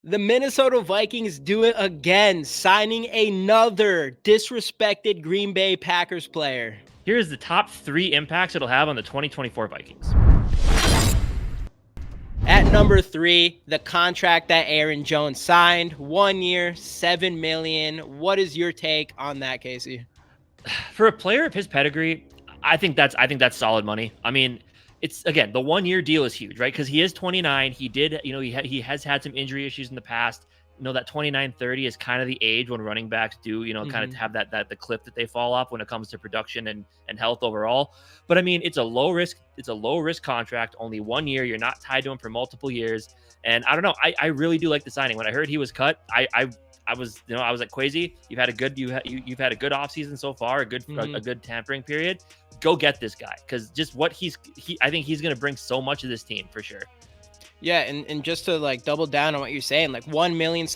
The Minnesota Vikings do it again, signing another disrespected Green Bay Packers player. Here's the top 3 impacts it'll have on the 2024 Vikings. At number 3, the contract that Aaron Jones signed, 1 year, $7 million. What is your take on that, Casey? For a player of his pedigree, I think that's solid money. I mean, it's again, the 1-year deal is huge, right? Because he is 29. He did, he has had some injury issues in the past. That 29-30 is kind of the age when running backs do, kind of have that the cliff that they fall off when it comes to production and health overall. But I mean, it's a low risk contract, only 1 year. You're not tied to him for multiple years. And I don't know, I really do like the signing. When I heard he was cut, I was like, Quasi, you've had a good offseason so far, a good tampering period. Go get this guy, because just what I think he's going to bring so much to this team for sure. Yeah, and just to like double down on what you're saying, like 1 million,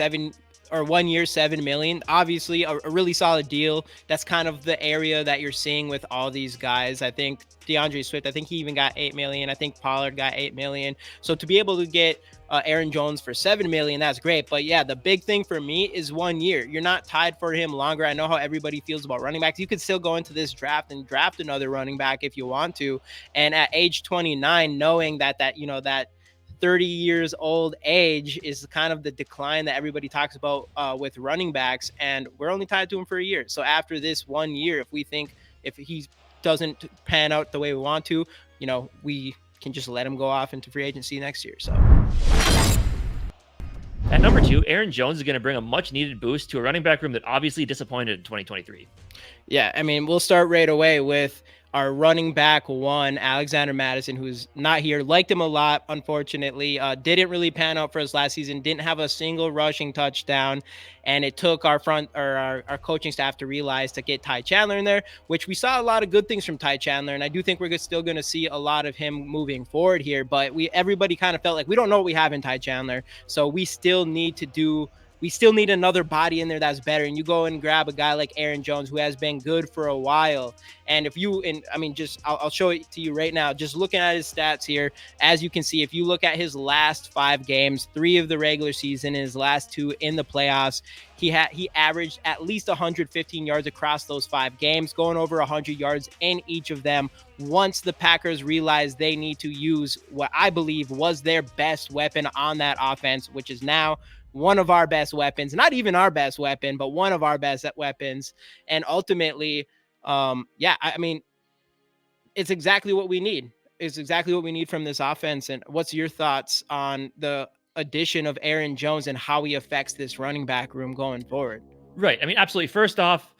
1 year, 7 million, obviously a really solid deal. That's kind of the area that you're seeing with all these guys. I think DeAndre Swift, I think he even got 8 million. I think Pollard got 8 million. So to be able to get Aaron Jones for 7 million, that's great. But yeah, the big thing for me is 1 year. You're not tied for him longer. I know how everybody feels about running backs. You could still go into this draft and draft another running back if you want to. And at age 29, knowing that 30 years old age is kind of the decline that everybody talks about with running backs, and we're only tied to him for a year. So after this 1 year, if he doesn't pan out the way we want to, we can just let him go off into free agency next year. So at number 2, Aaron Jones is going to bring a much needed boost to a running back room that obviously disappointed in 2023. Yeah, I mean, we'll start right away with our running back 1, Alexander Madison, who's not here. Liked him a lot, unfortunately. Didn't really pan out for us last season. Didn't have a single rushing touchdown. And it took our coaching staff to realize to get Ty Chandler in there, which we saw a lot of good things from Ty Chandler. And I do think we're still going to see a lot of him moving forward here. But everybody kind of felt like we don't know what we have in Ty Chandler. So we still need another body in there that's better. And you go and grab a guy like Aaron Jones, who has been good for a while. And I'll show it to you right now. Just looking at his stats here, as you can see, if you look at his last 5 games, 3 of the regular season and his last 2 in the playoffs, he averaged at least 115 yards across those 5 games, going over 100 yards in each of them. Once the Packers realized they need to use what I believe was their best weapon on that offense, which is now one of our best weapons, not even our best weapon, but one of our best weapons. And ultimately, I mean, it's exactly what we need. It's exactly what we need from this offense. And what's your thoughts on the addition of Aaron Jones and how he affects this running back room going forward? Right. I mean, absolutely. First off,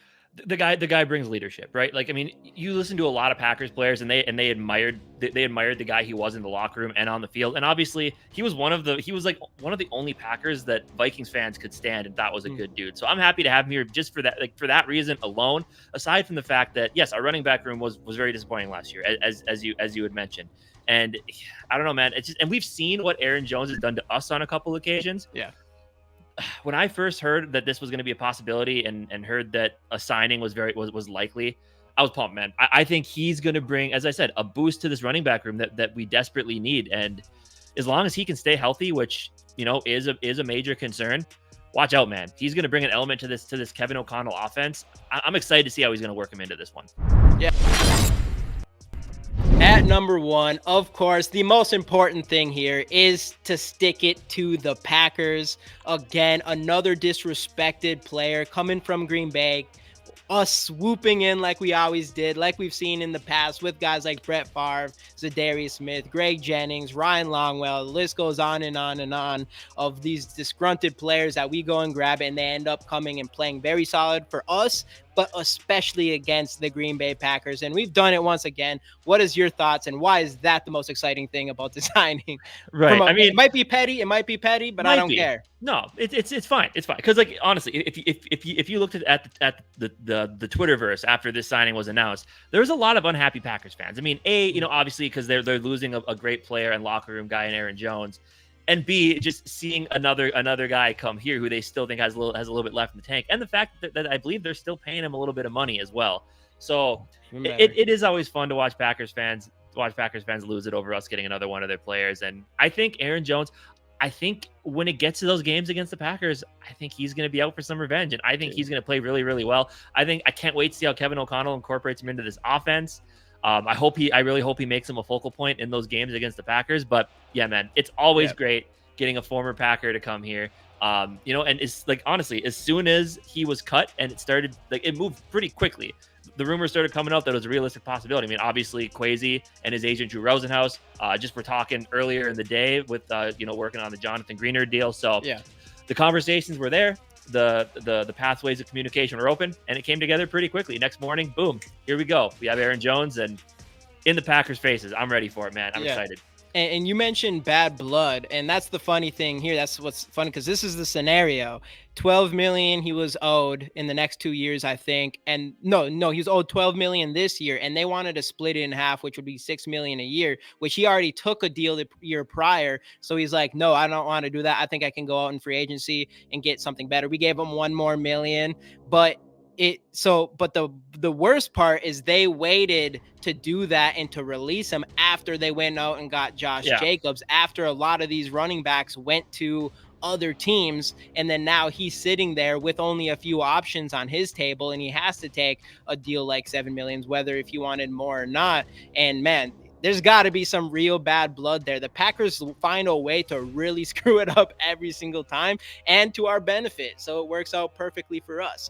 the guy brings leadership, right? Like, I mean, you listen to a lot of Packers players, and they admired the guy he was in the locker room and on the field. And obviously, he was one of the only Packers that Vikings fans could stand and thought was a good dude. So I'm happy to have him here just for that, for that reason alone. Aside from the fact that yes, our running back room was very disappointing last year, as you had mentioned. And I don't know, man. It's just, and we've seen what Aaron Jones has done to us on a couple occasions. Yeah. When I first heard that this was going to be a possibility and heard that a signing was likely, I was pumped, man. I think he's going to bring, as I said, a boost to this running back room that we desperately need. And as long as he can stay healthy, which is a major concern, watch out, man. He's going to bring an element to this Kevin O'Connell offense. I'm excited to see how he's going to work him into this one. Yeah. At number 1, of course, the most important thing here is to stick it to the Packers. Again, another disrespected player coming from Green Bay. Us swooping in like we always did, like we've seen in the past with guys like Brett Favre, Zadarius Smith, Greg Jennings, Ryan Longwell. The list goes on and on and on of these disgruntled players that we go and grab, and they end up coming and playing very solid for us, but especially against the Green Bay Packers. And we've done it once again. What is your thoughts, and why is that the most exciting thing about the signing? Right. I mean, it might be petty, but I don't care. No, it's fine. It's fine. Because, like, honestly, if you looked at the Twitterverse after this signing was announced, there was a lot of unhappy Packers fans. I mean, obviously because they're losing a great player and locker room guy in Aaron Jones. And B, just seeing another guy come here who they still think has a little bit left in the tank, and the fact that I believe they're still paying him a little bit of money as well. So it is always fun to watch Packers fans lose it over us getting another one of their players. And I think Aaron Jones, I think when it gets to those games against the Packers, I think he's going to be out for some revenge, and I think he's going to play really, really well. I can't wait to see how Kevin O'Connell incorporates him into this offense. I really hope he makes him a focal point in those games against the Packers. But yeah, man, it's always great getting a former Packer to come here. And it's like, honestly, as soon as he was cut and it started, like, it moved pretty quickly. The rumors started coming out that it was a realistic possibility. I mean, obviously, Kwesi and his agent Drew Rosenhaus just were talking earlier in the day with working on the Jonathan Greenard deal. So the conversations were there. The pathways of communication were open, and it came together pretty quickly. Next morning, boom, here we go. We have Aaron Jones, and in the Packers' faces. I'm ready for it, man. I'm excited. And you mentioned bad blood, and that's the funny thing here. That's what's funny, because this is the scenario. 12 million he was owed in the next 2 years, I think. And no, he was owed 12 million this year, and they wanted to split it in half, which would be 6 million a year, which he already took a deal the year prior. So he's like, no, I don't want to do that. I think I can go out in free agency and get something better. We gave him 1 more million, but the worst part is they waited to do that and to release him after they went out and got Josh Jacobs, after a lot of these running backs went to other teams, and then now he's sitting there with only a few options on his table, and he has to take a deal like 7 million, whether if he wanted more or not. And man, there's got to be some real bad blood there. The Packers find a way to really screw it up every single time, and to our benefit. So it works out perfectly for us.